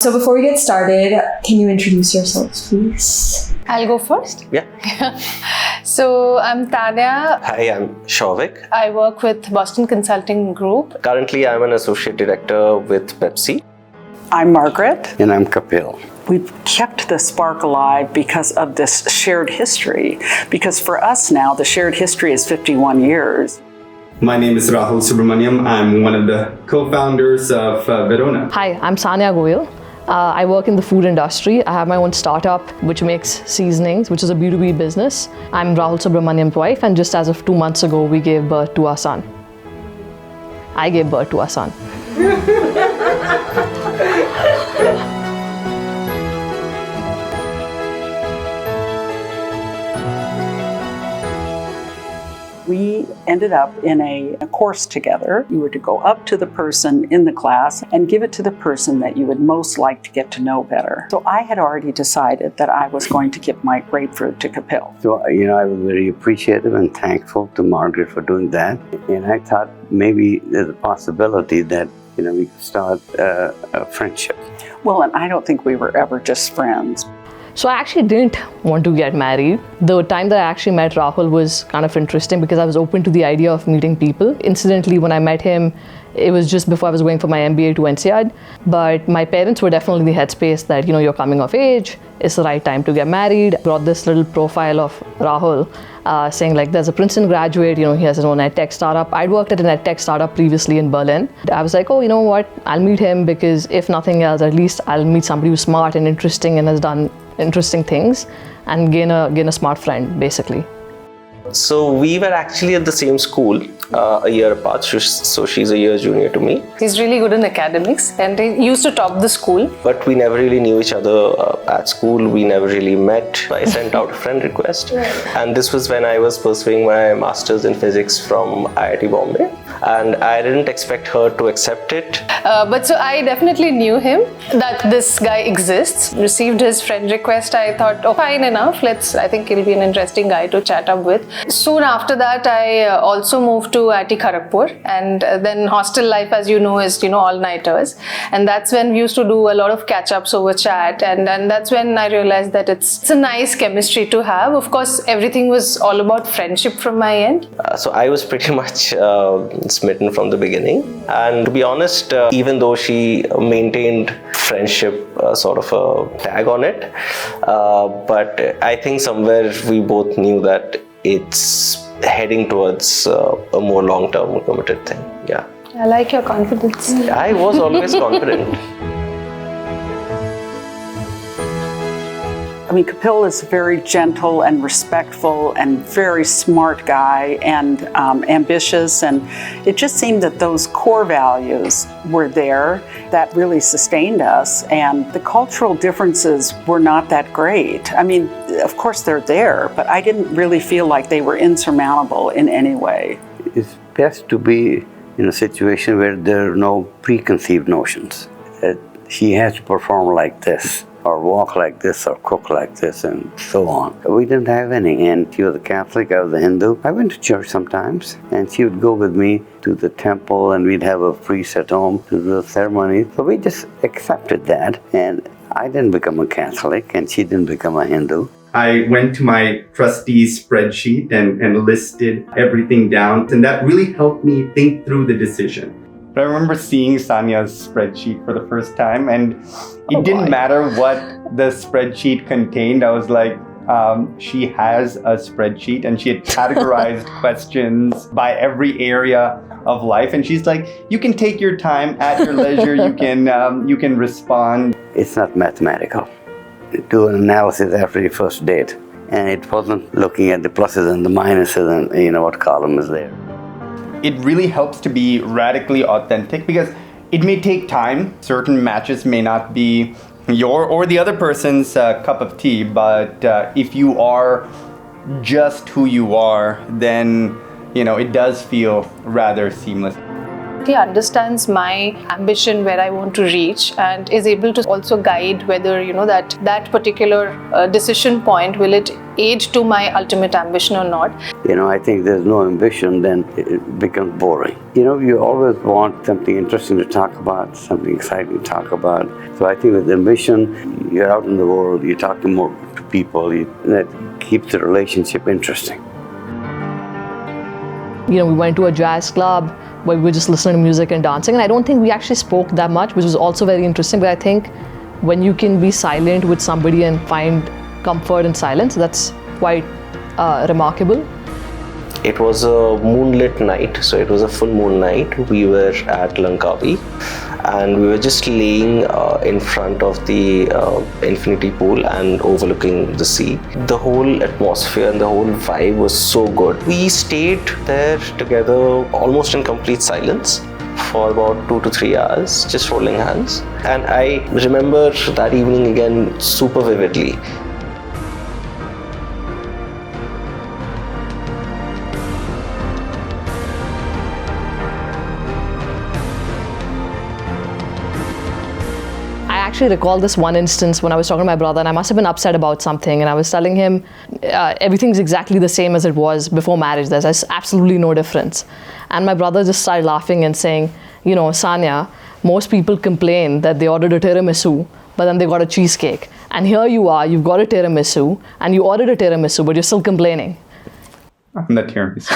So before we get started, can you introduce yourselves, please? I'll go first. Yeah. So I'm Tanya. Hi, I'm Shavik. I work with Boston Consulting Group. Currently, I'm an associate director with Pepsi. I'm Margaret. And I'm Kapil. We've kept the spark alive because of this shared history. Because for us now, the shared history is 51 years. My name is Rahul Subramaniam. I'm one of the co-founders of Verona. Hi, I'm Sanya Goyal. I work in the food industry. I have my own startup which makes seasonings, which is a B2B business. I'm Rahul Subramaniam's wife, and just as of 2 months ago, we gave birth to our son. I gave birth to our son. We ended up in a course together. You were to go up to the person in the class and give it to the person that you would most like to get to know better. So I had already decided that I was going to give my grapefruit to Kapil. So, I was very appreciative and thankful to Margaret for doing that. And I thought maybe there's a possibility that, we could start a friendship. Well, and I don't think we were ever just friends. So I actually didn't want to get married. The time that I actually met Rahul was kind of interesting because I was open to the idea of meeting people. Incidentally, when I met him, it was just before I was going for my MBA to INSEAD. But my parents were definitely in the headspace that, you're coming of age, it's the right time to get married. I brought this little profile of Rahul saying there's a Princeton graduate, he has his own edtech startup. I'd worked at an edtech startup previously in Berlin. I was like, oh, you know what, I'll meet him because if nothing else, at least I'll meet somebody who's smart and interesting and has done interesting things and gain a smart friend, basically. So we were actually at the same school a year apart, so she's a year junior to me. He's really good in academics and he used to top the school. But we never really knew each other at school. We never really met. I sent out a friend request. And this was when I was pursuing my master's in physics from IIT Bombay. And I didn't expect her to accept it. But so I definitely knew him, that this guy exists. Received his friend request. I thought, oh, fine enough. I think he'll be an interesting guy to chat up with. Soon after that, I also moved to IIT Kharagpur. And then hostel life, as you know, is, all-nighters. And that's when we used to do a lot of catch-ups over chat. And that's when I realized that it's a nice chemistry to have. Of course, everything was all about friendship from my end. So I was pretty much smitten from the beginning. And to be honest, even though she maintained friendship sort of a tag on it, but I think somewhere we both knew that it's heading towards a more long-term committed thing. Yeah. I like your confidence. I was always confident. Kapil is a very gentle and respectful and very smart guy and ambitious, and it just seemed that those core values were there that really sustained us, and the cultural differences were not that great. Of course they're there, but I didn't really feel like they were insurmountable in any way. It's best to be in a situation where there are no preconceived notions. That she has to perform like this, or walk like this, or cook like this, and so on. We didn't have any, and she was a Catholic, I was a Hindu. I went to church sometimes, and she would go with me to the temple, and we'd have a priest at home to do the ceremony. So we just accepted that, and I didn't become a Catholic, and she didn't become a Hindu. I went to my trustee's spreadsheet and listed everything down, and that really helped me think through the decision. But I remember seeing Sanya's spreadsheet for the first time, and it didn't matter what the spreadsheet contained. I was like, she has a spreadsheet, and she had categorized questions by every area of life. And she's like, you can take your time at your leisure. You can respond. It's not mathematical. Do an analysis after your first date, and it wasn't looking at the pluses and the minuses and what column is there. It really helps to be radically authentic because it may take time. Certain matches may not be your or the other person's cup of tea, but if you are just who you are, then it does feel rather seamless. He understands my ambition, where I want to reach, and is able to also guide whether, that particular decision point, will it aid to my ultimate ambition or not. I think there's no ambition, then it becomes boring. You always want something interesting to talk about, something exciting to talk about. So I think with ambition, you're out in the world, you're talking more to people, that keeps the relationship interesting. We went to a jazz club where we were just listening to music and dancing, and I don't think we actually spoke that much, which was also very interesting. But I think when you can be silent with somebody and find comfort in silence, that's quite remarkable. It was a moonlit night, so it was a full moon night. We were at Langkawi and we were just laying in front of the infinity pool and overlooking the sea. The whole atmosphere and the whole vibe was so good. We stayed there together almost in complete silence for about 2 to 3 hours, just holding hands. And I remember that evening again super vividly. I actually recall this one instance when I was talking to my brother, and I must have been upset about something, and I was telling him everything's exactly the same as it was before marriage. There's absolutely no difference. And my brother just started laughing and saying, Sanya, most people complain that they ordered a tiramisu, but then they got a cheesecake. And here you are, you've got a tiramisu, and you ordered a tiramisu, but you're still complaining. On the tiramisu.